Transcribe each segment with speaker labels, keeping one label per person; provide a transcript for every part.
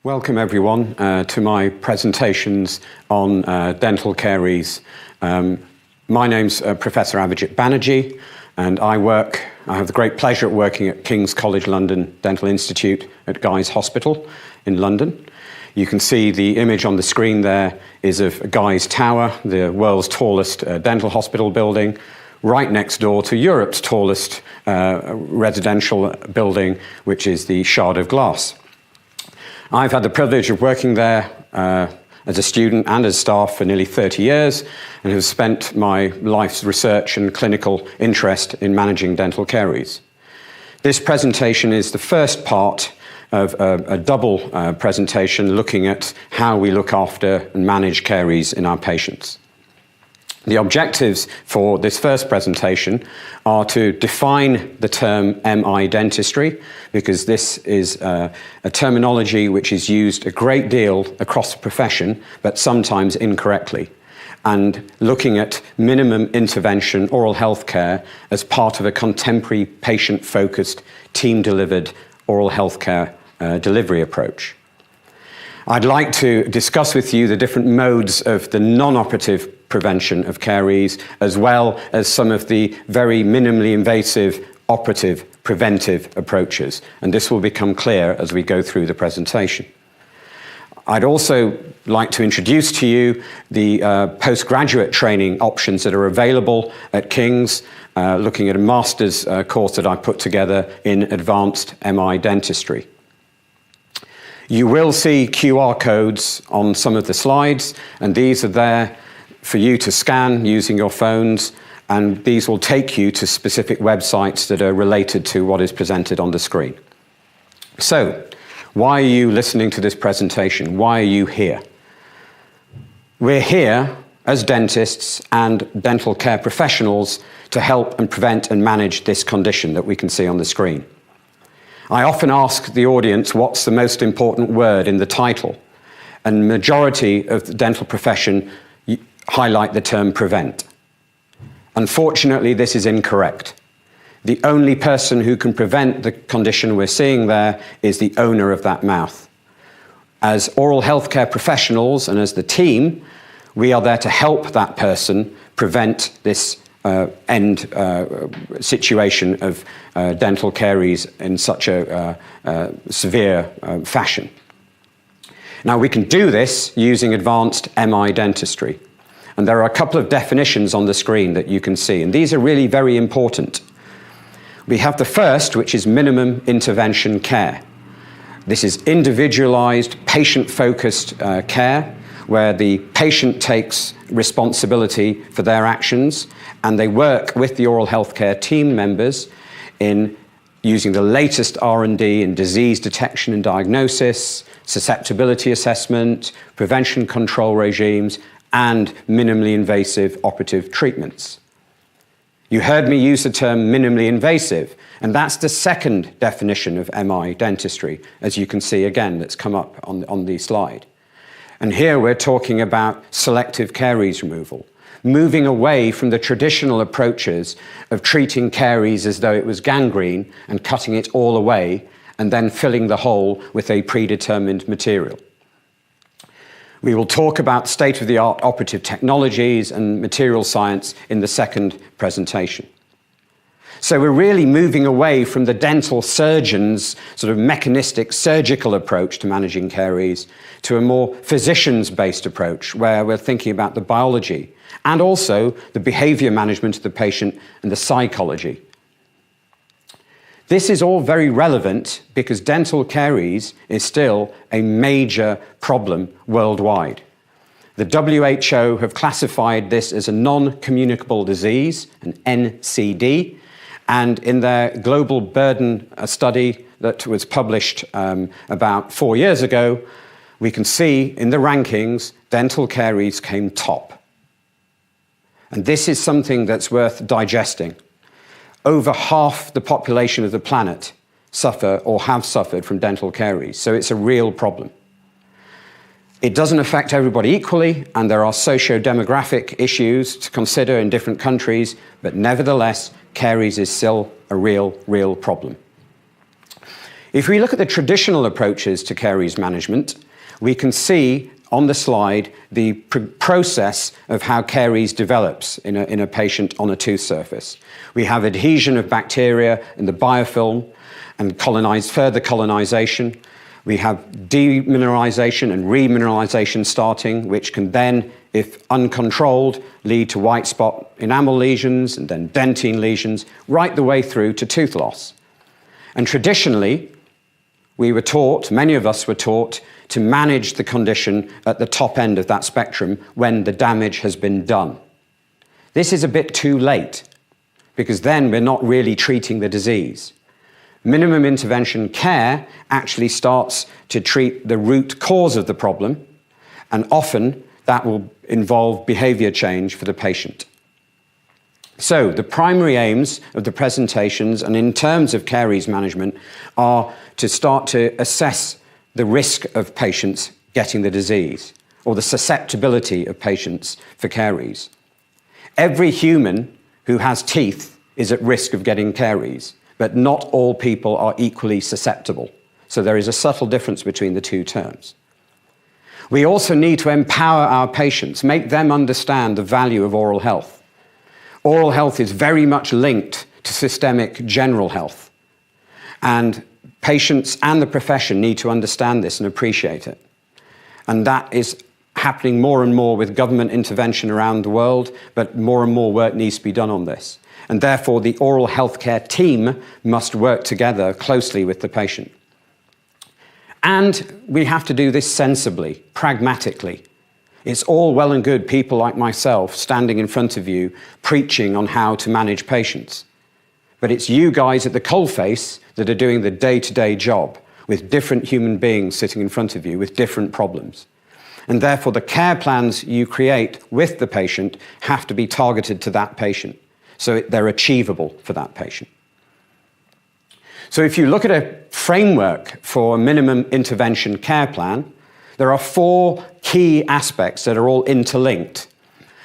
Speaker 1: Welcome everyone to my presentations on dental caries. My name's Professor Abhijit Banerjee, and I have the great pleasure of working at King's College London Dental Institute at Guy's Hospital in London. You can see the image on the screen there is of Guy's Tower, the world's tallest dental hospital building, right next door to Europe's tallest residential building, which is the Shard of Glass. I've had the privilege of working there as a student and as staff for nearly 30 years and have spent my life's research and clinical interest in managing dental caries. This presentation is the first part of a double presentation looking at how we look after and manage caries in our patients. The objectives for this first presentation are to define the term MI dentistry, because this is a terminology which is used a great deal across the profession, but sometimes incorrectly, and looking at minimum intervention oral health care as part of a contemporary patient-focused, team-delivered oral health care delivery approach. I'd like to discuss with you the different modes of the non-operative prevention of caries, as well as some of the very minimally invasive operative preventive approaches, and this will become clear as we go through the presentation. I'd also like to introduce to you the postgraduate training options that are available at King's, looking at a master's course that I put together in advanced MI dentistry. You will see QR codes on some of the slides, and these are there for you to scan using your phones, and these will take you to specific websites that are related to what is presented on the screen. So, why are you listening to this presentation? Why are you here? We're here as dentists and dental care professionals to help and prevent and manage this condition that we can see on the screen. I often ask the audience what's the most important word in the title, and the majority of the dental profession highlight the term prevent. Unfortunately, this is incorrect. The only person who can prevent the condition we're seeing there is the owner of that mouth. As oral healthcare professionals and as the team, we are there to help that person prevent this end situation of dental caries in such a severe fashion. Now, we can do this using advanced MI dentistry. And there are a couple of definitions on the screen that you can see, and these are really very important. We have the first, which is minimum intervention care. This is individualized, patient-focused care, where the patient takes responsibility for their actions, and they work with the oral healthcare team members in using the latest R&D in disease detection and diagnosis, susceptibility assessment, prevention control regimes, and minimally invasive operative treatments. You heard me use the term minimally invasive, and that's the second definition of MI dentistry, as you can see again, that's come up on the slide. And here we're talking about selective caries removal, moving away from the traditional approaches of treating caries as though it was gangrene and cutting it all away and then filling the hole with a predetermined material. We will talk about state-of-the-art operative technologies and material science in the second presentation. So we're really moving away from the dental surgeon's sort of mechanistic surgical approach to managing caries to a more physicians-based approach where we're thinking about the biology and also the behavior management of the patient and the psychology. This is all very relevant because dental caries is still a major problem worldwide. The WHO have classified this as a non-communicable disease, an NCD, and in their global burden study that was published about 4 years ago, we can see in the rankings, dental caries came top. And this is something that's worth digesting. Over half the population of the planet suffer or have suffered from dental caries, so it's a real problem. It doesn't affect everybody equally, and there are socio-demographic issues to consider in different countries, but nevertheless, caries is still a real problem. If we look at the traditional approaches to caries management, we can see on the slide the process of how caries develops in a patient on a tooth surface. We have adhesion of bacteria in the biofilm and further colonization. We have demineralisation and remineralisation starting, which can then, if uncontrolled, lead to white spot enamel lesions and then dentine lesions, right the way through to tooth loss. And traditionally, we were taught, many of us were taught, to manage the condition at the top end of that spectrum when the damage has been done. This is a bit too late, because then we're not really treating the disease. Minimum intervention care actually starts to treat the root cause of the problem, and often that will involve behavior change for the patient. So the primary aims of the presentations, and in terms of caries management, are to start to assess the risk of patients getting the disease, or the susceptibility of patients for caries. Every human who has teeth is at risk of getting caries, but not all people are equally susceptible. So there is a subtle difference between the two terms. We also need to empower our patients, make them understand the value of oral health. Oral health is very much linked to systemic general health. And patients and the profession need to understand this and appreciate it. And that is happening more and more with government intervention around the world, but more and more work needs to be done on this. And therefore, the oral healthcare team must work together closely with the patient. And we have to do this sensibly, pragmatically. It's all well and good people like myself standing in front of you preaching on how to manage patients. But it's you guys at the coalface that are doing the day-to-day job with different human beings sitting in front of you with different problems. And therefore, the care plans you create with the patient have to be targeted to that patient, so they're achievable for that patient. So if you look at a framework for a minimum intervention care plan, there are 4 key aspects that are all interlinked.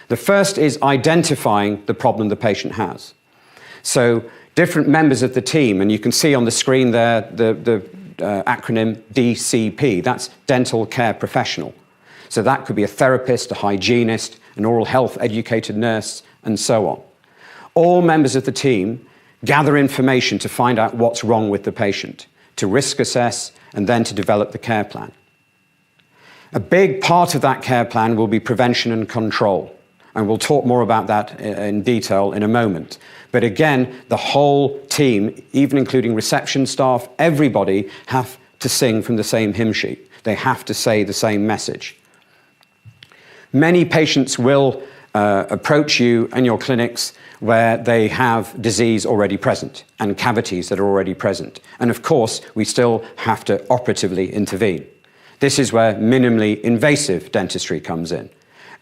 Speaker 1: The first is identifying the problem the patient has. So different members of the team, and you can see on the screen there the acronym DCP, that's dental care professional. So that could be a therapist, a hygienist, an oral health educated nurse, and so on. All members of the team gather information to find out what's wrong with the patient, to risk assess, and then to develop the care plan. A big part of that care plan will be prevention and control, and we'll talk more about that in detail in a moment. But again, the whole team, even including reception staff, everybody have to sing from the same hymn sheet. They have to say the same message. Many patients will approach you and your clinics where they have disease already present and cavities that are already present. And of course, we still have to operatively intervene. This is where minimally invasive dentistry comes in.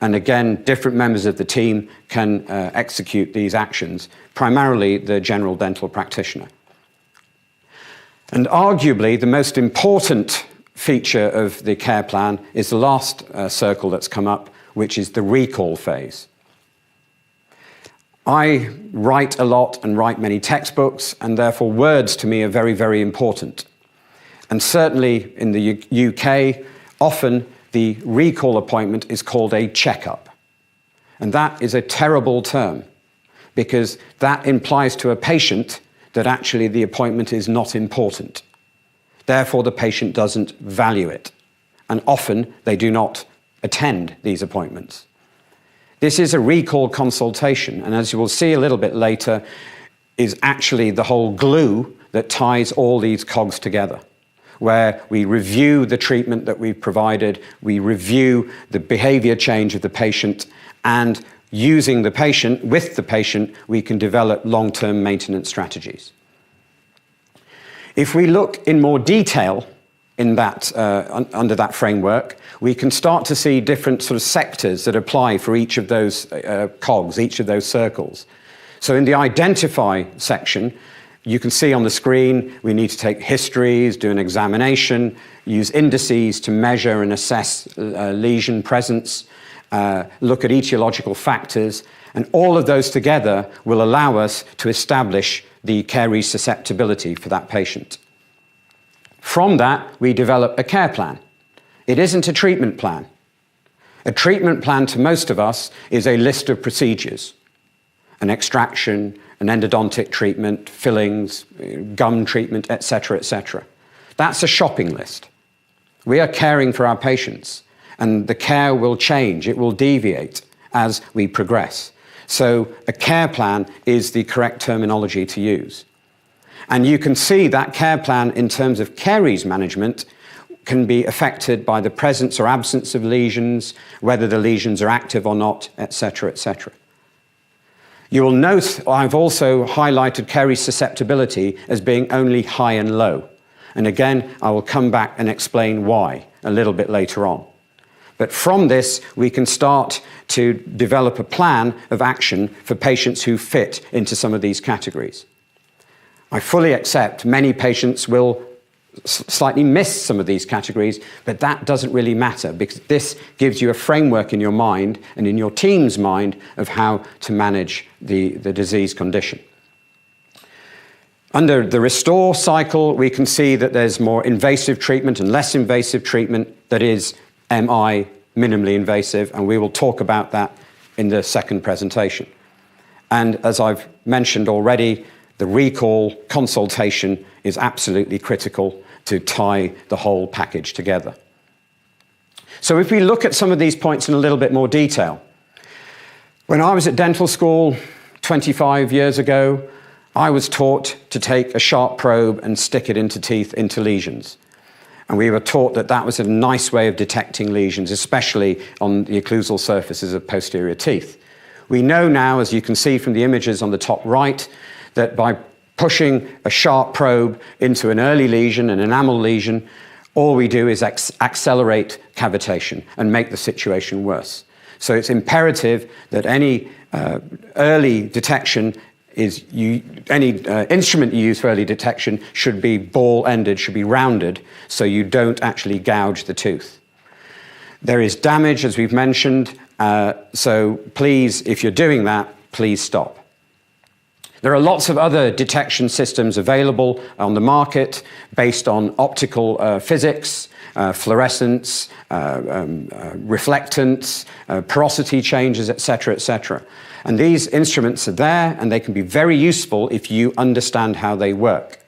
Speaker 1: And again, different members of the team can execute these actions, primarily the general dental practitioner. And arguably, the most important feature of the care plan is the last circle that's come up, which is the recall phase. I write a lot and write many textbooks, and therefore words to me are very, very important. And certainly in the UK, often the recall appointment is called a checkup. And that is a terrible term, because that implies to a patient that actually the appointment is not important. Therefore, the patient doesn't value it. And often they do not attend these appointments. This is a recall consultation, and as you will see a little bit later, is actually the whole glue that ties all these cogs together, where we review the treatment that we've provided, we review the behavior change of the patient, and using the patient, with the patient, we can develop long-term maintenance strategies. If we look in more detail in that, under that framework, we can start to see different sort of sectors that apply for each of those cogs, each of those circles. So in the identify section, you can see on the screen, we need to take histories, do an examination, use indices to measure and assess lesion presence, look at etiological factors, and all of those together will allow us to establish the caries susceptibility for that patient. From that, we develop a care plan. It isn't a treatment plan. A treatment plan to most of us is a list of procedures, an extraction, an endodontic treatment, fillings, gum treatment, etc., etc. That's a shopping list. We are caring for our patients, and the care will change, it will deviate as we progress. So a care plan is the correct terminology to use. And you can see that care plan in terms of caries management can be affected by the presence or absence of lesions, whether the lesions are active or not, etc., etc. You will note I've also highlighted caries susceptibility as being only high and low. And again, I will come back and explain why a little bit later on. But from this, we can start to develop a plan of action for patients who fit into some of these categories. I fully accept many patients will slightly miss some of these categories, but that doesn't really matter because this gives you a framework in your mind and in your team's mind of how to manage the disease condition. Under the restore cycle, we can see that there's more invasive treatment and less invasive treatment that is MI, minimally invasive, and we will talk about that in the second presentation. And as I've mentioned already, the recall consultation is absolutely critical to tie the whole package together. So if we look at some of these points in a little bit more detail, when I was at dental school 25 years ago, I was taught to take a sharp probe and stick it into teeth, into lesions. And we were taught that that was a nice way of detecting lesions, especially on the occlusal surfaces of posterior teeth. We know now, as you can see from the images on the top right, that by pushing a sharp probe into an early lesion, an enamel lesion, all we do is accelerate cavitation and make the situation worse. So it's imperative that any early detection any instrument you use for early detection should be ball-ended, should be rounded, so you don't actually gouge the tooth. There is damage, as we've mentioned, so please, if you're doing that, please stop. There are lots of other detection systems available on the market based on optical physics, fluorescence, reflectance, porosity changes, etc., etc. And these instruments are there, and they can be very useful if you understand how they work.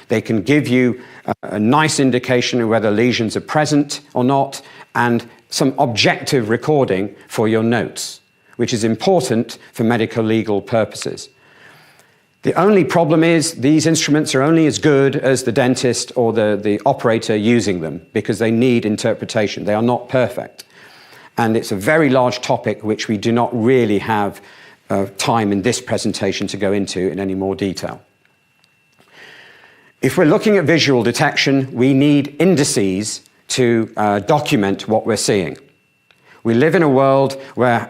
Speaker 1: They can give you a nice indication of whether lesions are present or not, and some objective recording for your notes, which is important for medico-legal purposes. The only problem is these instruments are only as good as the dentist or the operator using them because they need interpretation. They are not perfect. And it's a very large topic which we do not really have time in this presentation to go into in any more detail. If we're looking at visual detection, we need indices to document what we're seeing. We live in a world where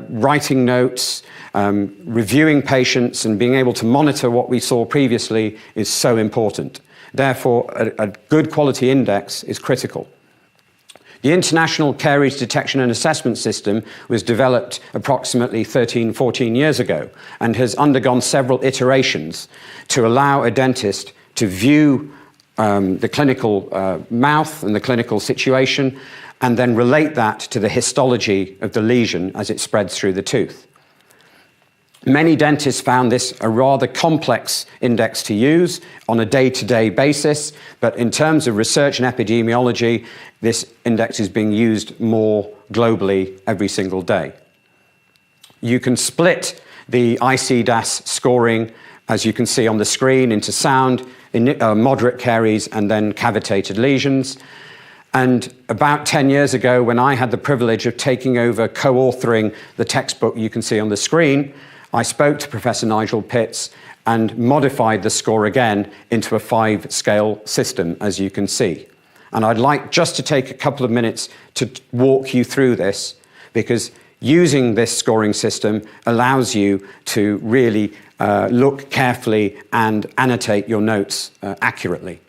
Speaker 1: writing notes, reviewing patients and being able to monitor what we saw previously is so important. Therefore, a good quality index is critical. The International Caries Detection and Assessment System was developed approximately 13, 14 years ago and has undergone several iterations to allow a dentist to view the clinical mouth and the clinical situation and then relate that to the histology of the lesion as it spreads through the tooth. Many dentists found this a rather complex index to use on a day-to-day basis, but in terms of research and epidemiology, this index is being used more globally every single day. You can split the ICDAS scoring, as you can see on the screen, into sound, moderate caries, and then cavitated lesions. And about 10 years ago, when I had the privilege of taking over co-authoring the textbook you can see on the screen, I spoke to Professor Nigel Pitts and modified the score again into a 5-scale system, as you can see. And I'd like just to take a couple of minutes to walk you through this, because using this scoring system allows you to really look carefully and annotate your notes accurately.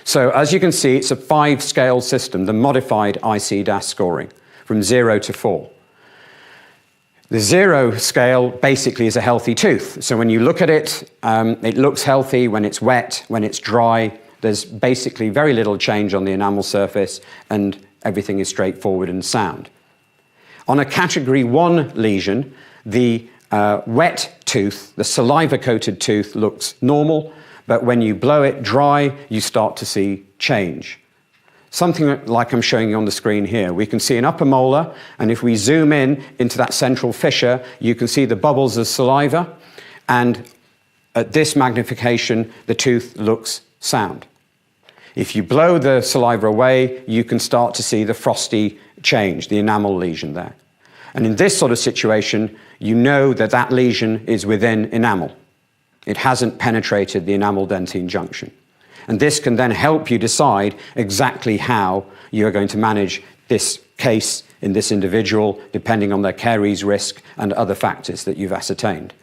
Speaker 1: So as you can see, it's a 5-scale system, the modified ICDAS scoring, from 0 to 4. The 0 scale basically is a healthy tooth. So when you look at it, it looks healthy when it's wet, when it's dry, There's basically very little change on the enamel surface, and everything is straightforward and sound. On a category 1 lesion, the wet tooth, the saliva-coated tooth, looks normal, but when you blow it dry, you start to see change. Something like I'm showing you on the screen here. We can see an upper molar, and if we zoom in into that central fissure, you can see the bubbles of saliva, and at this magnification, the tooth looks sound. If you blow the saliva away, you can start to see the frosty change, the enamel lesion there. And in this sort of situation, you know that that lesion is within enamel. It hasn't penetrated the enamel-dentine junction. And this can then help you decide exactly how you are going to manage this case in this individual, depending on their caries risk and other factors that you've ascertained.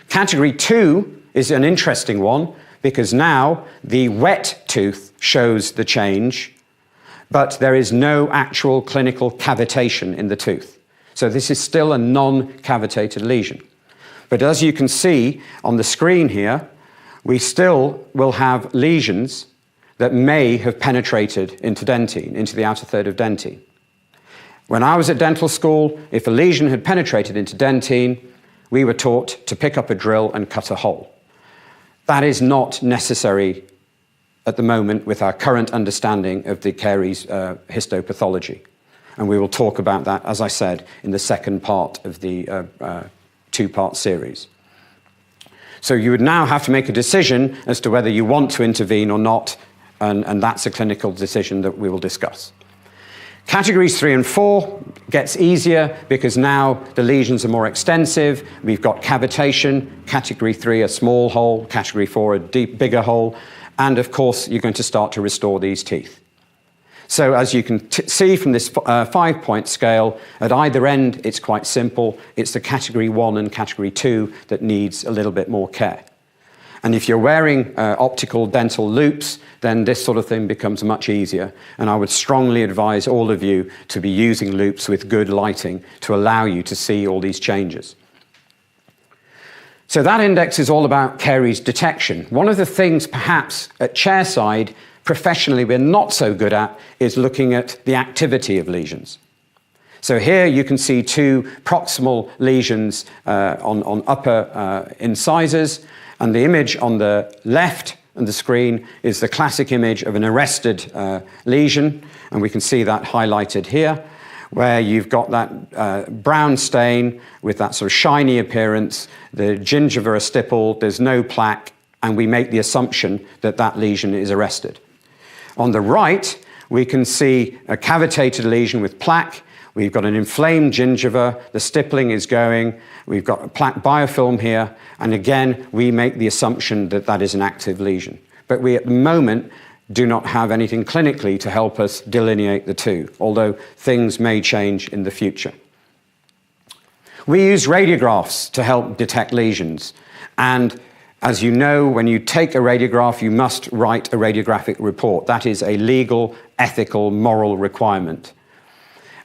Speaker 1: Category 2 is an interesting one, because now the wet tooth shows the change, but there is no actual clinical cavitation in the tooth. So this is still a non-cavitated lesion. But as you can see on the screen here, we still will have lesions that may have penetrated into dentine, into the outer third of dentine. When I was at dental school, if a lesion had penetrated into dentine, we were taught to pick up a drill and cut a hole. That is not necessary at the moment with our current understanding of the caries histopathology. And we will talk about that, as I said, in the second part of the two-part series. So you would now have to make a decision as to whether you want to intervene or not, and that's a clinical decision that we will discuss. Categories 3 and 4 gets easier because now the lesions are more extensive. We've got cavitation, category 3 a small hole, category 4 a deep, bigger hole, and of course you're going to start to restore these teeth. So as you can see from this 5-point scale, at either end it's quite simple. It's the category 1 and category 2 that needs a little bit more care. And if you're wearing optical dental loupes, then this sort of thing becomes much easier. And I would strongly advise all of you to be using loupes with good lighting to allow you to see all these changes. So that index is all about caries detection. One of the things perhaps at chairside professionally we're not so good at is looking at the activity of lesions. So here you can see 2 proximal lesions on upper incisors, and the image on the left on the screen is the classic image of an arrested lesion, and we can see that highlighted here, where you've got that brown stain with that sort of shiny appearance, the gingiva are stippled, there's no plaque, and we make the assumption that that lesion is arrested. On the right, we can see a cavitated lesion with plaque. We've got an inflamed gingiva, the stippling is going, we've got a plaque biofilm here, and again, we make the assumption that that is an active lesion. But we, at the moment, do not have anything clinically to help us delineate the two, although things may change in the future. We use radiographs to help detect lesions, and as you know, when you take a radiograph, you must write a radiographic report. That is a legal, ethical, moral requirement.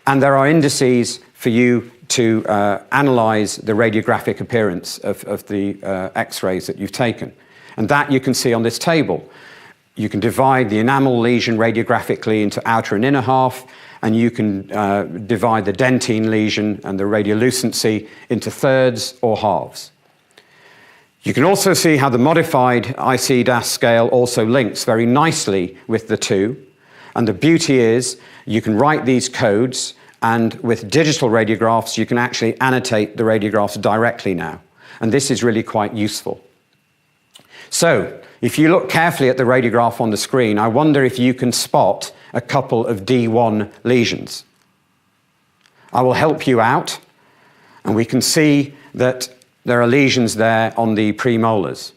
Speaker 1: And there are indices for you to analyze the radiographic appearance of the X-rays that you've taken. And that you can see on this table. You can divide the enamel lesion radiographically into outer and inner half, and you can divide the dentine lesion and the radiolucency into thirds or halves. You can also see how the modified ICDAS scale also links very nicely with the two. And the beauty is you can write these codes, and with digital radiographs, you can actually annotate the radiographs directly now. And this is really quite useful. So if you look carefully at the radiograph on the screen, I wonder if you can spot a couple of D1 lesions. I will help you out, and we can see that there are lesions there on the premolars.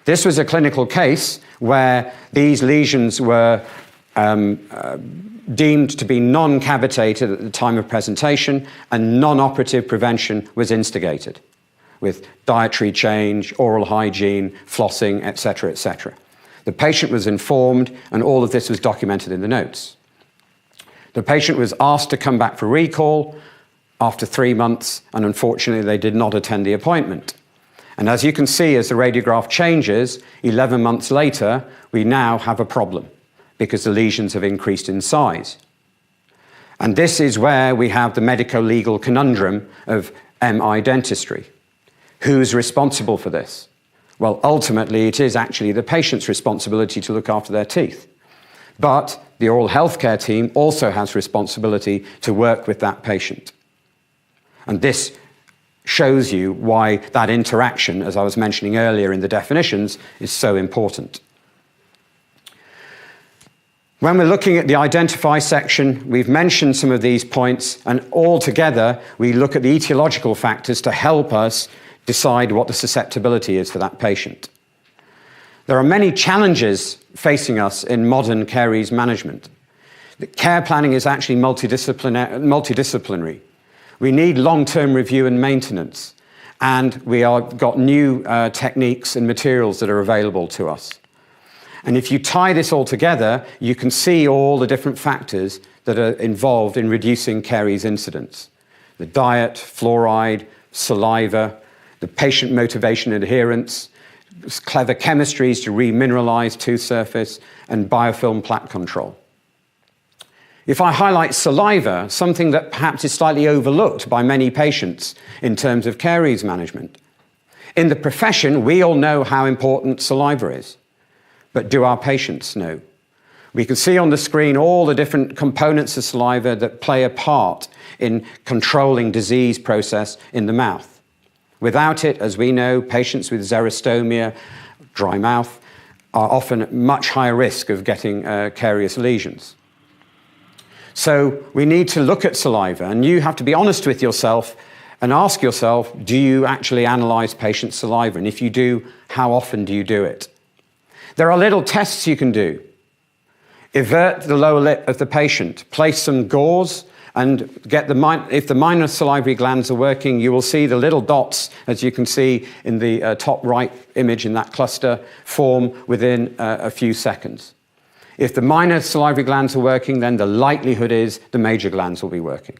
Speaker 1: This was a clinical case where these lesions were deemed to be non-cavitated at the time of presentation, and non-operative prevention was instigated with dietary change, oral hygiene, flossing, etc., etc. The patient was informed, and all of this was documented in the notes. The patient was asked to come back for recall after 3 months, and unfortunately they did not attend the appointment. And as you can see, as the radiograph changes, 11 months later, we now have a problem because the lesions have increased in size. And this is where we have the medico-legal conundrum of MI dentistry. Who's responsible for this? Well, ultimately, it is actually the patient's responsibility to look after their teeth. But the oral healthcare team also has responsibility to work with that patient. And this shows you why that interaction, as I was mentioning earlier in the definitions, is so important. When we're looking at the identify section, we've mentioned some of these points, and all together we look at the etiological factors to help us decide what the susceptibility is for that patient. There are many challenges facing us in modern caries management. The care planning is actually multidisciplinary. We need long-term review and maintenance, and we have got new techniques and materials that are available to us. And if you tie this all together, you can see all the different factors that are involved in reducing caries incidence. The diet, fluoride, saliva, the patient motivation adherence, clever chemistries to remineralize tooth surface, and biofilm plaque control. If I highlight saliva, something that perhaps is slightly overlooked by many patients in terms of caries management. In the profession, we all know how important saliva is. But do our patients know? We can see on the screen all the different components of saliva that play a part in controlling disease process in the mouth. Without it, as we know, patients with xerostomia, dry mouth, are often at much higher risk of getting carious lesions. So we need to look at saliva, and you have to be honest with yourself and ask yourself, do you actually analyze patients' saliva? And if you do, how often do you do it? There are little tests you can do. Invert the lower lip of the patient, place some gauze, and get if the minor salivary glands are working, you will see the little dots, as you can see in the top right image in that cluster, form within a few seconds. If the minor salivary glands are working, then the likelihood is the major glands will be working.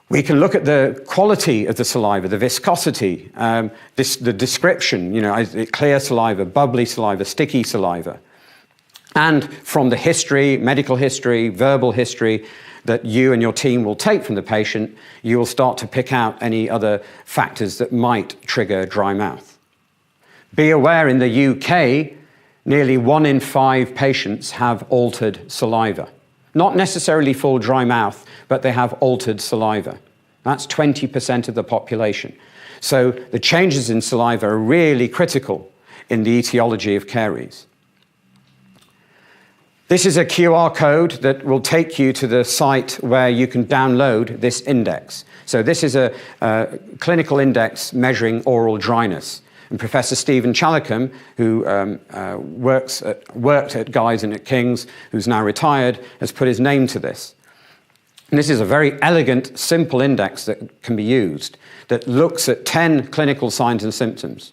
Speaker 1: We can look at the quality of the saliva, the viscosity, the description, clear saliva, bubbly saliva, sticky saliva. And from the history, medical history, verbal history that you and your team will take from the patient, you will start to pick out any other factors that might trigger dry mouth. Be aware in the UK, nearly 1 in 5 patients have altered saliva. Not necessarily full dry mouth, but they have altered saliva. That's 20% of the population. So the changes in saliva are really critical in the etiology of caries. This is a QR code that will take you to the site where you can download this index. So this is a clinical index measuring oral dryness. And Professor Stephen Chalicum, who worked at Guy's and at King's, who's now retired, has put his name to this. And this is a very elegant, simple index that can be used that looks at 10 clinical signs and symptoms.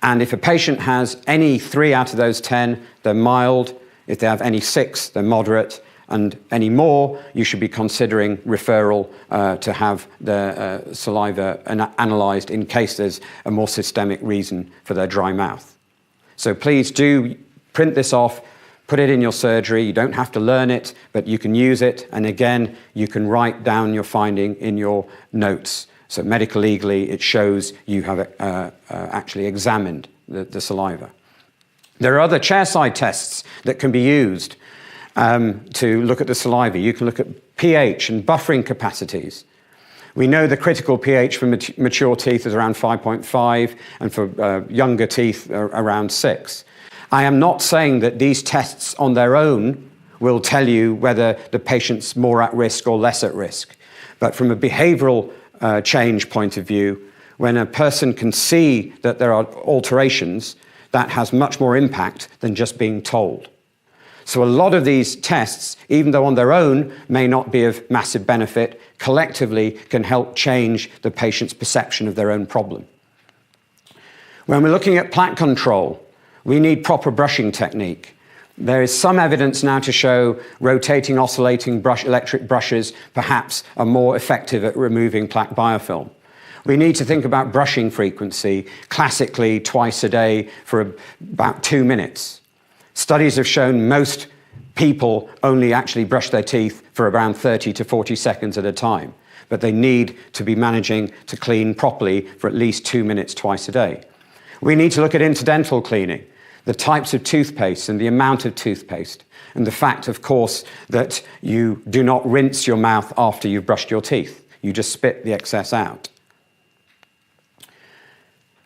Speaker 1: And if a patient has any 3 out of those 10, they're mild. If they have any 6, they're moderate. And any more, you should be considering referral to have the saliva analyzed in case there's a more systemic reason for their dry mouth. So please do print this off, put it in your surgery. You don't have to learn it, but you can use it. And again, you can write down your finding in your notes. So medico-legally, it shows you have actually examined the saliva. There are other chairside tests that can be used to look at the saliva. You can look at pH and buffering capacities. We know the critical pH for mature teeth is around 5.5, and for younger teeth around 6. I am not saying that these tests on their own will tell you whether the patient's more at risk or less at risk. But from a behavioral change point of view, when a person can see that there are alterations, that has much more impact than just being told. So a lot of these tests, even though on their own may not be of massive benefit, collectively can help change the patient's perception of their own problem. When we're looking at plaque control, we need proper brushing technique. There is some evidence now to show rotating, oscillating electric brushes perhaps are more effective at removing plaque biofilm. We need to think about brushing frequency, classically twice a day for about 2 minutes. Studies have shown most people only actually brush their teeth for around 30 to 40 seconds at a time, but they need to be managing to clean properly for at least 2 minutes twice a day. We need to look at interdental cleaning, the types of toothpaste and the amount of toothpaste, and the fact, of course, that you do not rinse your mouth after you've brushed your teeth. You just spit the excess out.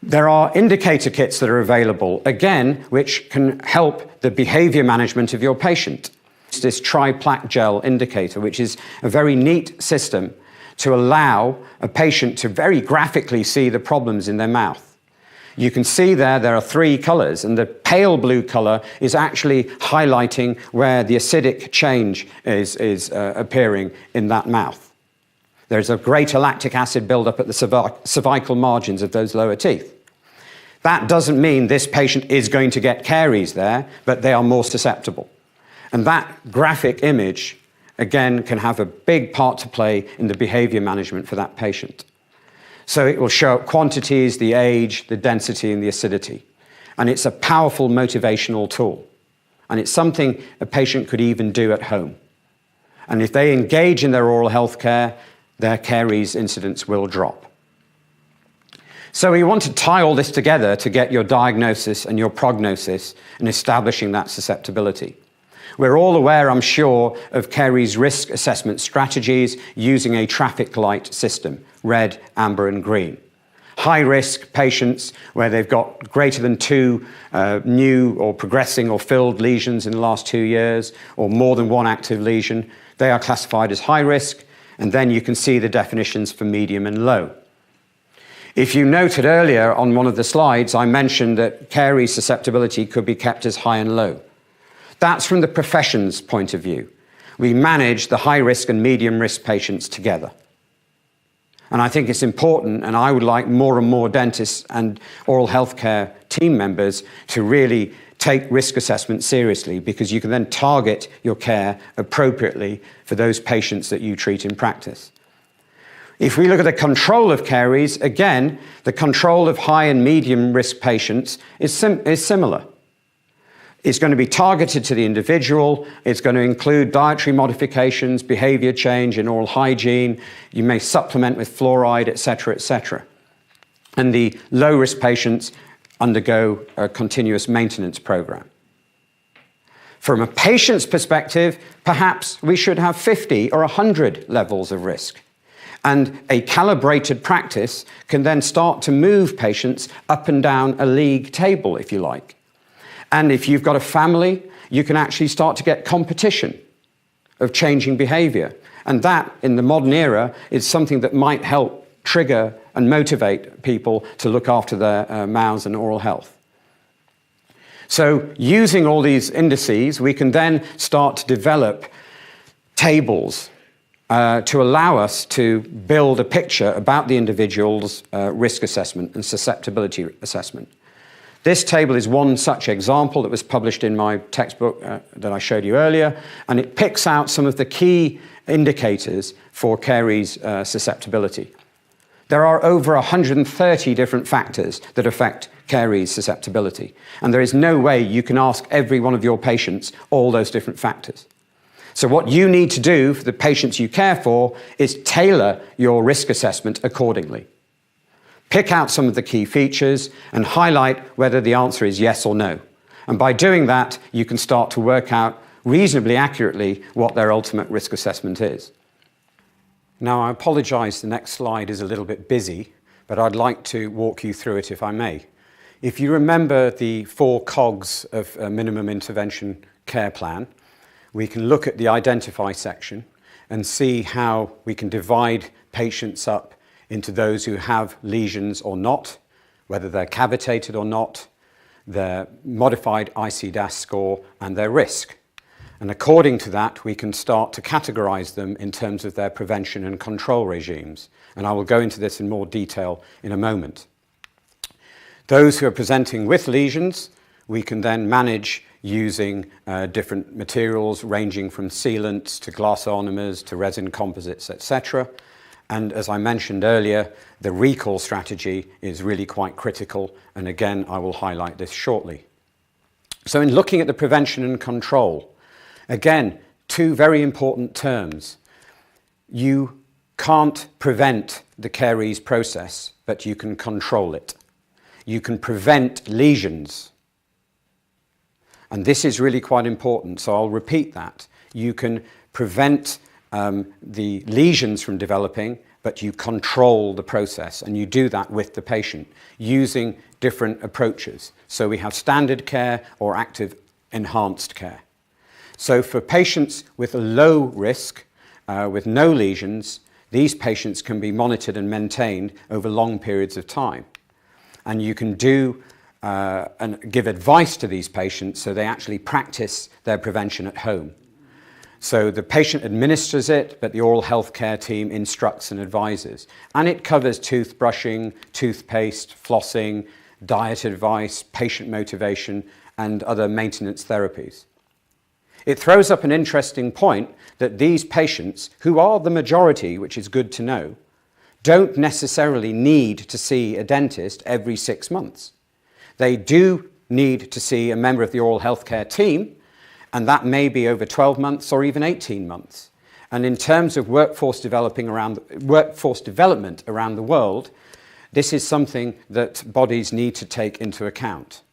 Speaker 1: There are indicator kits that are available, again, which can help the behavior management of your patient. It's this tri-plaque gel indicator, which is a very neat system to allow a patient to very graphically see the problems in their mouth. You can see there are 3 colors, and the pale blue color is actually highlighting where the acidic change is appearing in that mouth. There's a greater lactic acid buildup at the cervical margins of those lower teeth. That doesn't mean this patient is going to get caries there, but they are more susceptible. And that graphic image, again, can have a big part to play in the behavior management for that patient. So it will show up quantities, the age, the density, and the acidity. And it's a powerful motivational tool. And it's something a patient could even do at home. And if they engage in their oral health care, their caries incidence will drop. So we want to tie all this together to get your diagnosis and your prognosis and establishing that susceptibility. We're all aware, I'm sure, of caries risk assessment strategies using a traffic light system, red, amber, and green. High-risk patients where they've got greater than 2 new or progressing or filled lesions in the last 2 years, or more than 1 active lesion, they are classified as high risk, and then you can see the definitions for medium and low. If you noted earlier on one of the slides, I mentioned that caries susceptibility could be kept as high and low. That's from the profession's point of view. We manage the high-risk and medium-risk patients together. And I think it's important, and I would like more and more dentists and oral healthcare team members to really take risk assessment seriously, because you can then target your care appropriately for those patients that you treat in practice. If we look at the control of caries, again, the control of high and medium-risk patients is similar. It's going to be targeted to the individual. It's going to include dietary modifications, behavior change in oral hygiene. You may supplement with fluoride, etc., etc. And the low-risk patients undergo a continuous maintenance program. From a patient's perspective, perhaps we should have 50 or 100 levels of risk. And a calibrated practice can then start to move patients up and down a league table, if you like. And if you've got a family, you can actually start to get competition of changing behavior. And that, in the modern era, is something that might help trigger and motivate people to look after their mouths and oral health. So using all these indices, we can then start to develop tables to allow us to build a picture about the individual's risk assessment and susceptibility assessment. This table is one such example that was published in my textbook that I showed you earlier, and it picks out some of the key indicators for caries susceptibility. There are over 130 different factors that affect caries susceptibility, and there is no way you can ask every one of your patients all those different factors. So what you need to do for the patients you care for is tailor your risk assessment accordingly. Pick out some of the key features and highlight whether the answer is yes or no. And by doing that, you can start to work out reasonably accurately what their ultimate risk assessment is. Now, I apologize, the next slide is a little bit busy, but I'd like to walk you through it if I may. If you remember the 4 cogs of a minimum intervention care plan, we can look at the identify section and see how we can divide patients up into those who have lesions or not, whether they're cavitated or not, their modified ICDAS score, and their risk. And according to that, we can start to categorize them in terms of their prevention and control regimes. And I will go into this in more detail in a moment. Those who are presenting with lesions, we can then manage using different materials ranging from sealants to glass ionomers to resin composites, etc. And as I mentioned earlier, the recall strategy is really quite critical, and again, I will highlight this shortly. So in looking at the prevention and control, again, two very important terms. You can't prevent the caries process, but you can control it. You can prevent lesions. And this is really quite important, so I'll repeat that. You can prevent the lesions from developing, but you control the process, and you do that with the patient using different approaches. So we have standard care or active enhanced care. So for patients with a low risk, with no lesions, these patients can be monitored and maintained over long periods of time. And you can do and give advice to these patients so they actually practice their prevention at home. So the patient administers it, but the oral health care team instructs and advises. And it covers toothbrushing, toothpaste, flossing, diet advice, patient motivation, and other maintenance therapies. It throws up an interesting point that these patients, who are the majority, which is good to know, don't necessarily need to see a dentist every 6 months. They do need to see a member of the oral health care team, and that may be over 12 months or even 18 months. And in terms of workforce development around the world, this is something that bodies need to take into account.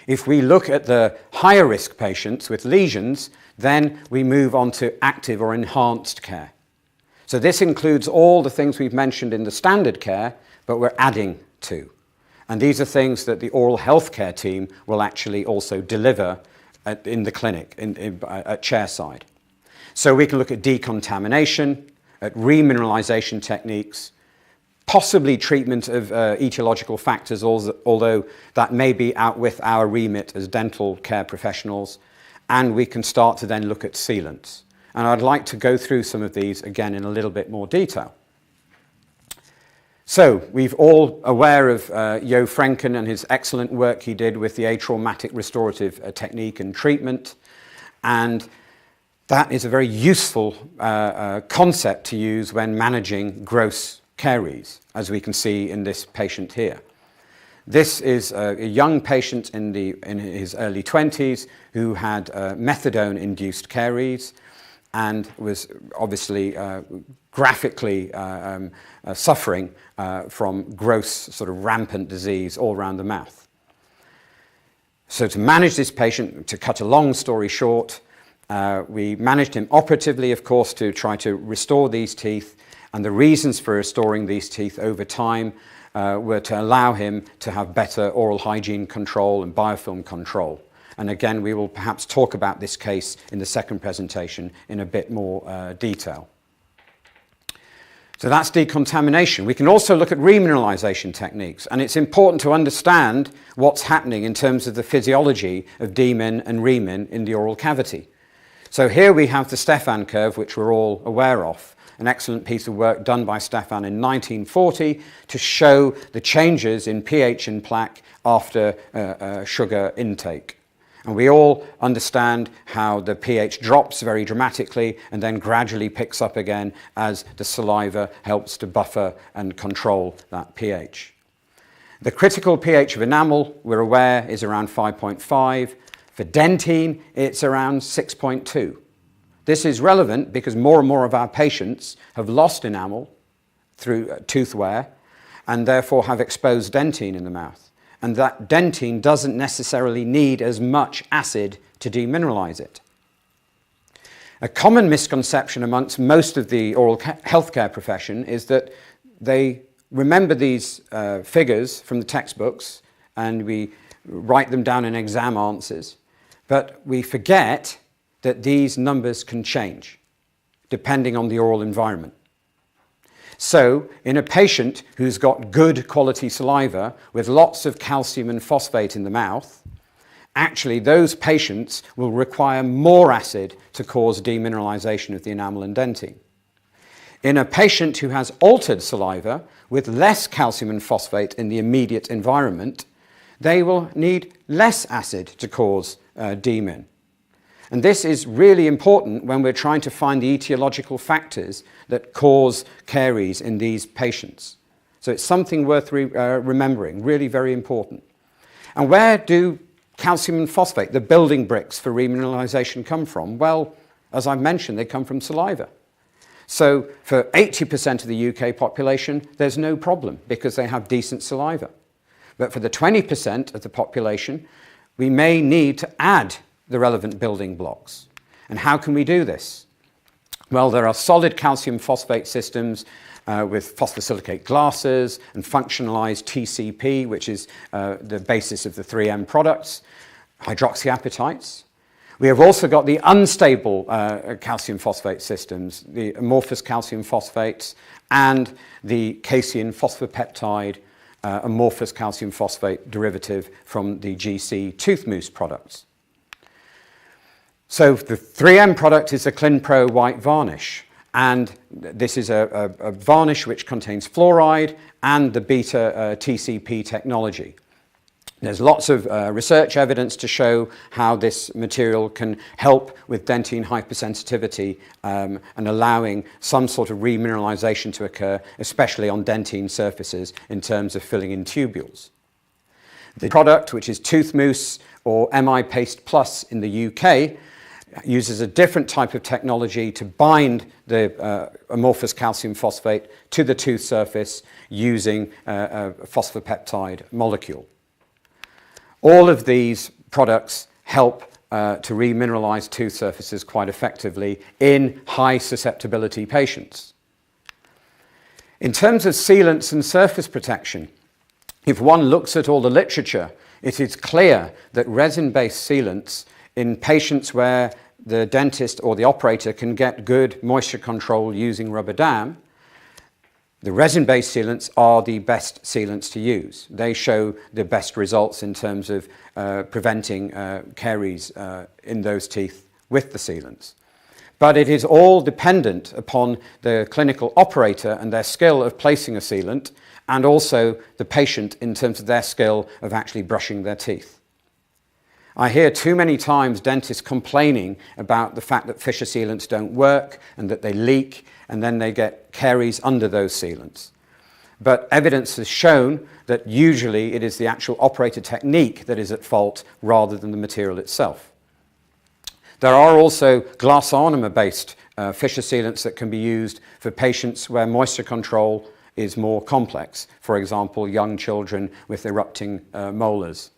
Speaker 1: If we look at the higher risk patients with lesions, then we move on to active or enhanced care. So this includes all the things we've mentioned in the standard care, but we're adding to. And these are things that the oral health care team will actually also deliver in the clinic, at chairside. So we can look at decontamination, at remineralisation techniques, possibly treatment of etiological factors, although that may be out with our remit as dental care professionals, and we can start to then look at sealants. And I'd like to go through some of these again in a little bit more detail. So we've all aware of Jo Frenken and his excellent work he did with the atraumatic restorative technique and treatment, and that is a very useful concept to use when managing gross caries, as we can see in this patient here. This is a young patient in his early 20s who had methadone-induced caries and was obviously graphically suffering from gross, sort of rampant disease all around the mouth. So to manage this patient, to cut a long story short, we managed him operatively, of course, to try to restore these teeth, and the reasons for restoring these teeth over time were to allow him to have better oral hygiene control and biofilm control. And again, we will perhaps talk about this case in the second presentation in a bit more detail. So that's decontamination. We can also look at remineralisation techniques, and it's important to understand what's happening in terms of the physiology of demin and remin in the oral cavity. So here we have the Stefan curve, which we're all aware of, an excellent piece of work done by Stefan in 1940 to show the changes in pH in plaque after sugar intake. And we all understand how the pH drops very dramatically and then gradually picks up again as the saliva helps to buffer and control that pH. The critical pH of enamel, we're aware, is around 5.5. For dentine, it's around 6.2. This is relevant because more and more of our patients have lost enamel through tooth wear and therefore have exposed dentine in the mouth. And that dentine doesn't necessarily need as much acid to demineralize it. A common misconception amongst most of the oral healthcare profession is that they remember these figures from the textbooks and we write them down in exam answers, but we forget that these numbers can change depending on the oral environment. So, in a patient who's got good quality saliva with lots of calcium and phosphate in the mouth, actually those patients will require more acid to cause demineralization of the enamel and dentine. In a patient who has altered saliva with less calcium and phosphate in the immediate environment, they will need less acid to cause demin. And this is really important when we're trying to find the etiological factors that cause caries in these patients. So it's something worth remembering, really very important. And where do calcium and phosphate, the building bricks for remineralisation, come from? Well, as I've mentioned, they come from saliva. So for 80% of the UK population, there's no problem because they have decent saliva. But for the 20% of the population, we may need to add the relevant building blocks. And how can we do this? Well, there are solid calcium phosphate systems with phosphosilicate glasses and functionalized TCP, which is the basis of the 3M products, hydroxyapatites. We have also got the unstable calcium phosphate systems, the amorphous calcium phosphates and the casein phosphopeptide amorphous calcium phosphate derivative from the GC tooth mousse products. So the 3M product is a Clinpro white varnish, and this is a varnish which contains fluoride and the beta TCP technology. There's lots of research evidence to show how this material can help with dentine hypersensitivity and allowing some sort of remineralisation to occur, especially on dentine surfaces in terms of filling in tubules. The product, which is tooth mousse or MI Paste Plus in the UK, uses a different type of technology to bind the amorphous calcium phosphate to the tooth surface using a phosphopeptide molecule. All of these products help to remineralize tooth surfaces quite effectively in high susceptibility patients. In terms of sealants and surface protection, if one looks at all the literature, it is clear that resin-based sealants in patients where the dentist or the operator can get good moisture control using rubber dam, the resin-based sealants are the best sealants to use. They show the best results in terms of preventing caries in those teeth with the sealants. But it is all dependent upon the clinical operator and their skill of placing a sealant, and also the patient in terms of their skill of actually brushing their teeth. I hear too many times dentists complaining about the fact that fissure sealants don't work and that they leak, and then they get caries under those sealants. But evidence has shown that usually it is the actual operator technique that is at fault rather than the material itself. There are also glass ionomer-based fissure sealants that can be used for patients where moisture control is more complex. For example, young children with erupting molars.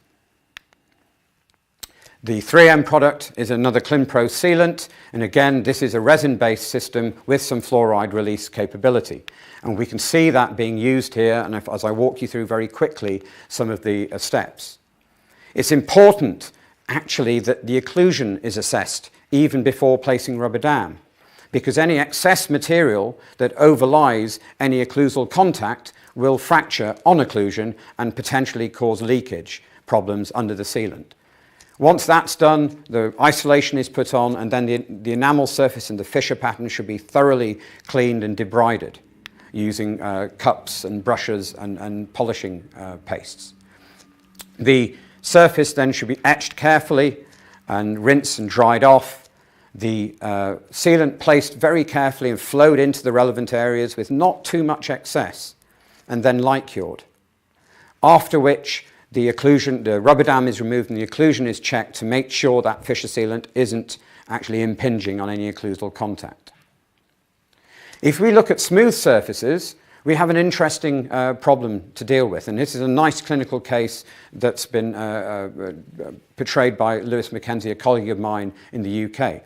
Speaker 1: The 3M product is another Clinpro Sealant, and again, this is a resin-based system with some fluoride release capability. And we can see that being used here, and as I walk you through very quickly some of the steps. It's important, actually, that the occlusion is assessed even before placing rubber dam, because any excess material that overlies any occlusal contact will fracture on occlusion and potentially cause leakage problems under the sealant. Once that's done, the isolation is put on, and then the enamel surface and the fissure pattern should be thoroughly cleaned and debrided using cups and brushes and polishing pastes. The surface then should be etched carefully and rinsed and dried off. The sealant placed very carefully and flowed into the relevant areas with not too much excess, and then light cured. After which, the occlusion, the rubber dam is removed and the occlusion is checked to make sure that fissure sealant isn't actually impinging on any occlusal contact. If we look at smooth surfaces, we have an interesting problem to deal with, and this is a nice clinical case that's been portrayed by Lewis Mackenzie, a colleague of mine in the UK.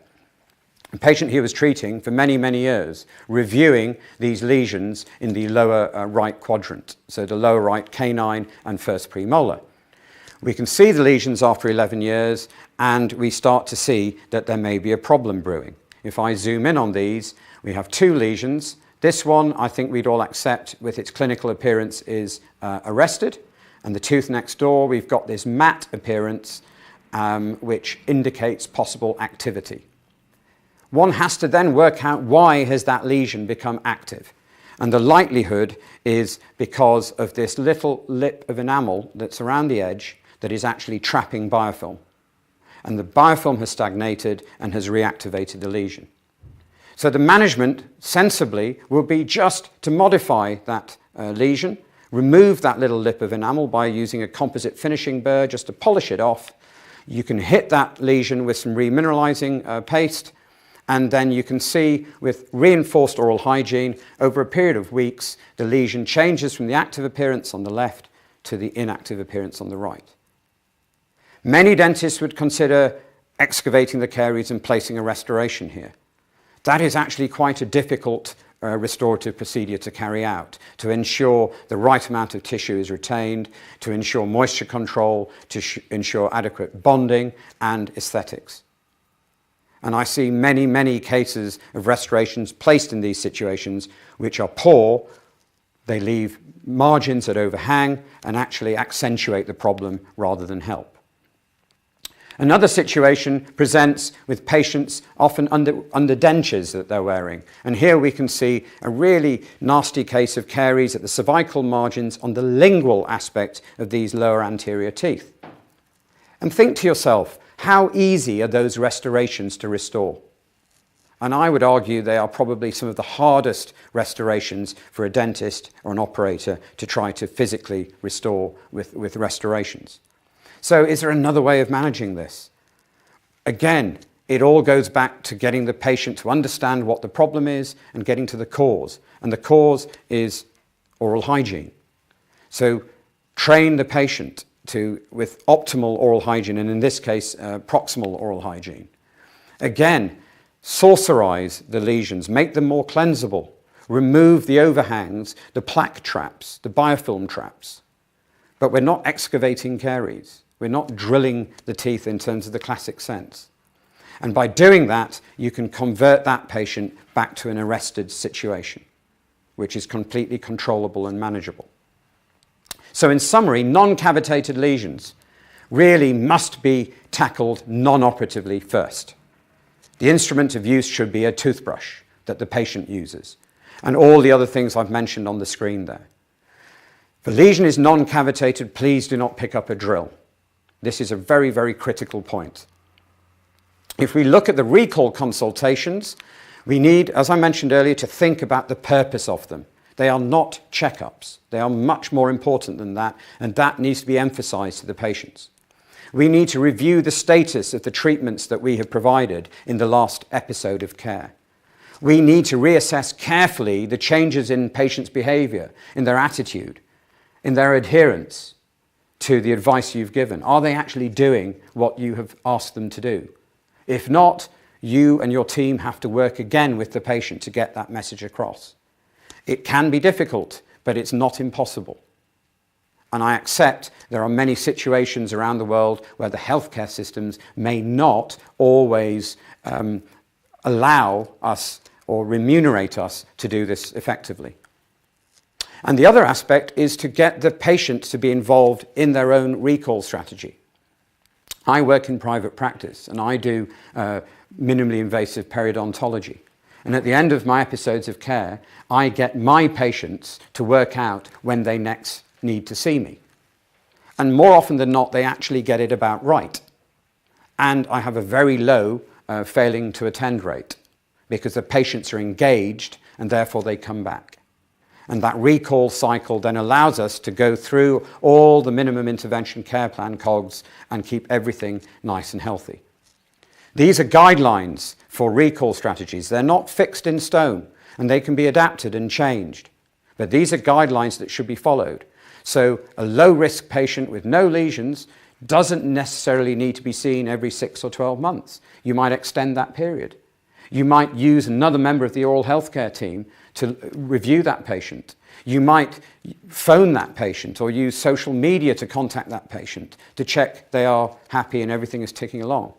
Speaker 1: A patient he was treating for many, many years, reviewing these lesions in the lower right quadrant, so the lower right canine and first premolar. We can see the lesions after 11 years, and we start to see that there may be a problem brewing. If I zoom in on these, we have two lesions. This one, I think we'd all accept with its clinical appearance, is arrested, and the tooth next door, we've got this matte appearance, which indicates possible activity. One has to then work out why has that lesion become active. And the likelihood is because of this little lip of enamel that's around the edge that is actually trapping biofilm. and the biofilm has stagnated and has reactivated the lesion. So the management, sensibly, will be just to modify that lesion, remove that little lip of enamel by using a composite finishing burr just to polish it off. You can hit that lesion with some remineralizing paste, and then you can see with reinforced oral hygiene, over a period of weeks, the lesion changes from the active appearance on the left to the inactive appearance on the right. Many dentists would consider excavating the caries and placing a restoration here. That is actually quite a difficult restorative procedure to carry out, to ensure the right amount of tissue is retained, to ensure moisture control, to ensure adequate bonding and aesthetics. And I see many, many cases of restorations placed in these situations which are poor. They leave margins that overhang and actually accentuate the problem rather than help. Another situation presents with patients often under dentures that they're wearing. And here we can see a really nasty case of caries at the cervical margins on the lingual aspect of these lower anterior teeth. And think to yourself, how easy are those restorations to restore? And I would argue they are probably some of the hardest restorations for a dentist or an operator to try to physically restore with restorations. So is there another way of managing this? Again, it all goes back to getting the patient to understand what the problem is and getting to the cause. And the cause is oral hygiene. So train the patient with optimal oral hygiene, and in this case, proximal oral hygiene. Again, saucerize the lesions, make them more cleansable, remove the overhangs, the plaque traps, the biofilm traps. But we're not excavating caries. We're not drilling the teeth in terms of the classic sense. And by doing that, you can convert that patient back to an arrested situation, which is completely controllable and manageable. So in summary, non-cavitated lesions really must be tackled non-operatively first. The instrument of use should be a toothbrush that the patient uses, and all the other things I've mentioned on the screen there. If the lesion is non-cavitated, please do not pick up a drill. This is a very, very critical point. If we look at the recall consultations, we need, as I mentioned earlier, to think about the purpose of them. They are not checkups. They are much more important than that, and that needs to be emphasized to the patients. We need to review the status of the treatments that we have provided in the last episode of care. We need to reassess carefully the changes in patients' behavior, in their attitude, in their adherence to the advice you've given. Are they actually doing what you have asked them to do? If not, you and your team have to work again with the patient to get that message across. It can be difficult, but it's not impossible. And I accept there are many situations around the world where the healthcare systems may not always allow us or remunerate us to do this effectively. And the other aspect is to get the patient to be involved in their own recall strategy. I work in private practice and I do minimally invasive periodontology. And at the end of my episodes of care, I get my patients to work out when they next need to see me. And more often than not, they actually get it about right. And I have a very low failing to attend rate because the patients are engaged and therefore they come back. And that recall cycle then allows us to go through all the minimum intervention care plan COGS and keep everything nice and healthy. These are guidelines for recall strategies. They're not fixed in stone and they can be adapted and changed. But these are guidelines that should be followed. So a low-risk patient with no lesions doesn't necessarily need to be seen every 6 or 12 months. You might extend that period. You might use another member of the oral healthcare team to review that patient. You might phone that patient or use social media to contact that patient to check they are happy and everything is ticking along.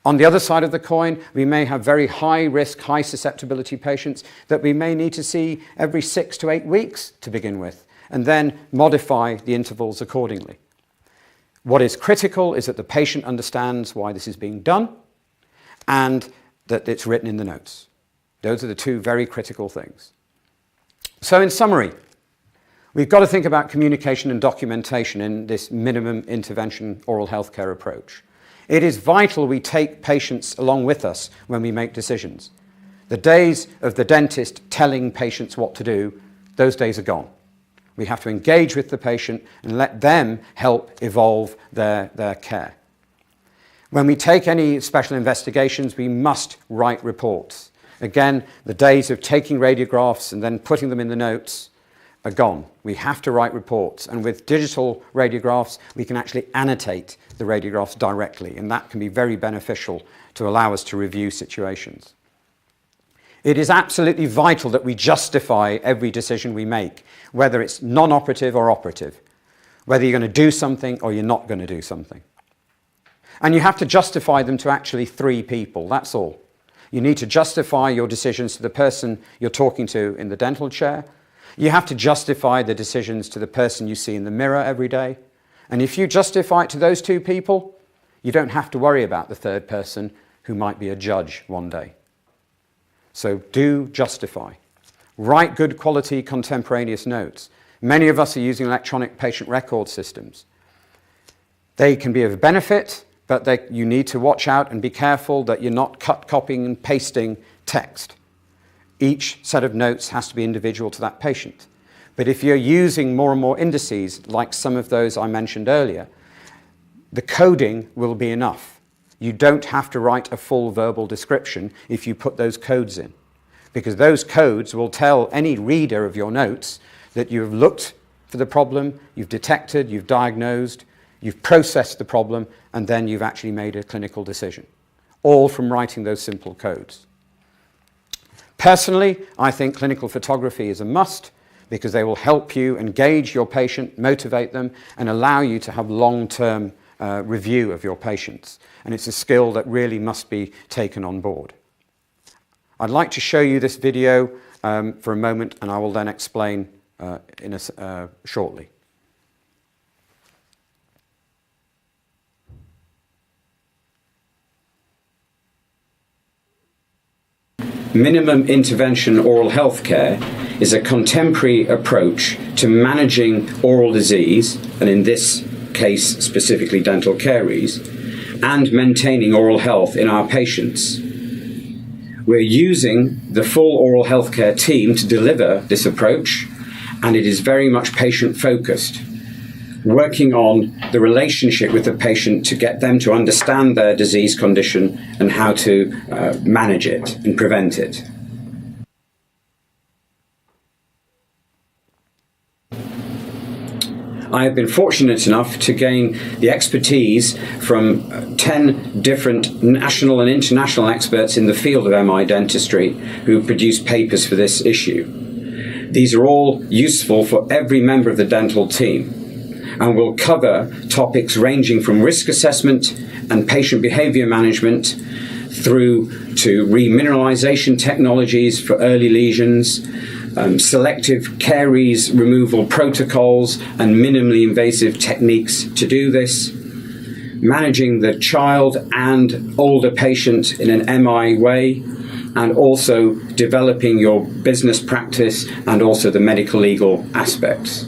Speaker 1: On the other side of the coin, we may have very high risk, high susceptibility patients that we may need to see every 6 to 8 weeks to begin with, and then modify the intervals accordingly. What is critical is that the patient understands why this is being done and that it's written in the notes. Those are the two very critical things. So in summary, we've got to think about communication and documentation in this minimum intervention oral healthcare approach. It is vital we take patients along with us when we make decisions. The days of the dentist telling patients what to do, those days are gone. We have to engage with the patient and let them help evolve their care. When we take any special investigations, we must write reports. Again, the days of taking radiographs and then putting them in the notes are gone. We have to write reports, and with digital radiographs we can actually annotate the radiographs directly, and that can be very beneficial to allow us to review situations. It is absolutely vital that we justify every decision we make, whether it's non-operative or operative, whether you're going to do something or you're not going to do something. And you have to justify them to actually 3 people, that's all. You need to justify your decisions to the person you're talking to in the dental chair. You have to justify the decisions to the person you see in the mirror every day. And if you justify it to those 2 people, you don't have to worry about the 3rd person who might be a judge one day. So do justify. Write good quality contemporaneous notes. Many of us are using electronic patient record systems. They can be of benefit, but you need to watch out and be careful that you're not copying and pasting text. Each set of notes has to be individual to that patient. But if you're using more and more indices, like some of those I mentioned earlier, the coding will be enough. You don't have to write a full verbal description if you put those codes in, because those codes will tell any reader of your notes that you've looked for the problem, you've detected, you've diagnosed, you've processed the problem, and then you've actually made a clinical decision, all from writing those simple codes. Personally, I think clinical photography is a must because they will help you engage your patient, motivate them, and allow you to have long-term review of your patients. And it's a skill that really must be taken on board. I'd like to show you this video for a moment, and I will then explain shortly. Minimum intervention oral health care is a contemporary approach to managing oral disease, and in this case specifically dental caries, and maintaining oral health in our patients. We're using the full oral healthcare team to deliver this approach, and it is very much patient-focused, working on the relationship with the patient to get them to understand their disease condition and how to manage it and prevent it. I have been fortunate enough to gain the expertise from 10 different national and international experts in the field of MI dentistry who produced papers for this issue. These are all useful for every member of the dental team and will cover topics ranging from risk assessment and patient behavior management through to remineralisation technologies for early lesions, selective caries removal protocols and minimally invasive techniques to do this, managing the child and older patient in an MI way, and also developing your business practice and also the medical legal aspects.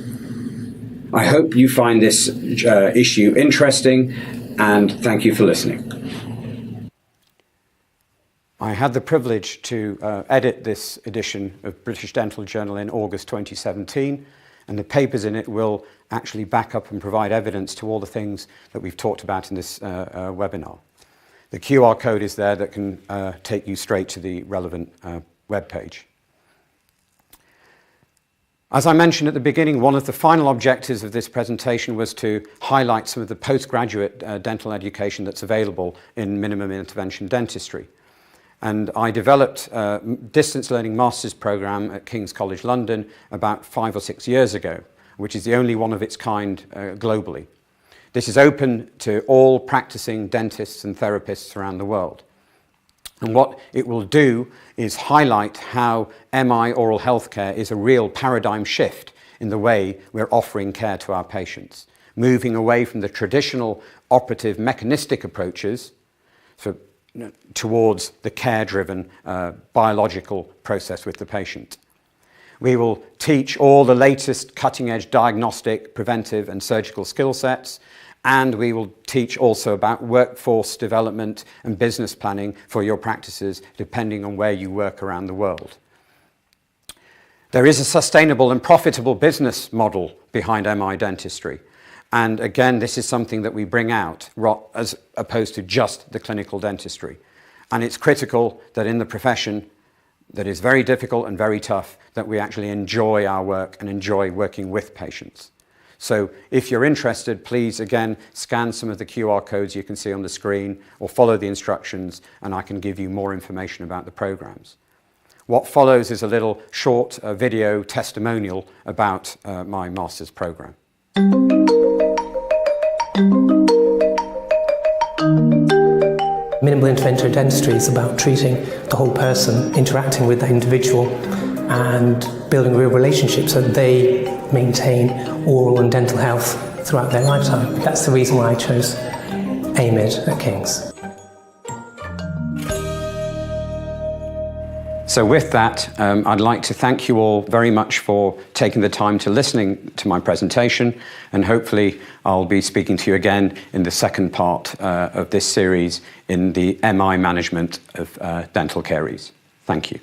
Speaker 1: I hope you find this issue interesting, and thank you for listening. I had the privilege to edit this edition of British Dental Journal in August 2017, and the papers in it will actually back up and provide evidence to all the things that we've talked about in this webinar. The QR code is there that can take you straight to the relevant web page. As I mentioned at the beginning, one of the final objectives of this presentation was to highlight some of the postgraduate dental education that's available in minimum intervention dentistry. And I developed a distance learning master's program at King's College London about 5 or 6 years ago, which is the only one of its kind globally. This is open to all practicing dentists and therapists around the world. And what it will do is highlight how MI oral health care is a real paradigm shift in the way we're offering care to our patients, moving away from the traditional operative mechanistic approaches towards the care-driven biological process with the patient. We will teach all the latest cutting-edge diagnostic, preventive and surgical skill sets And we will teach also about workforce development and business planning for your practices, depending on where you work around the world. There is a sustainable and profitable business model behind MI dentistry. And again, this is something that we bring out as opposed to just the clinical dentistry. And it's critical that in the profession that is very difficult and very tough, that we actually enjoy our work and enjoy working with patients. So if you're interested, please, again, scan some of the QR codes you can see on the screen or follow the instructions, and I can give you more information about the programs. What follows is a little short video testimonial about my master's program.
Speaker 2: Minimal intervention dentistry is about treating the whole person, interacting with the individual and building a real relationship so that they maintain oral and dental health throughout their lifetime. That's the reason why I chose AMID at King's.
Speaker 1: So with that, I'd like to thank you all very much for taking the time to listening to my presentation, and hopefully I'll be speaking to you again in the second part of this series in the MI management of dental caries. Thank you.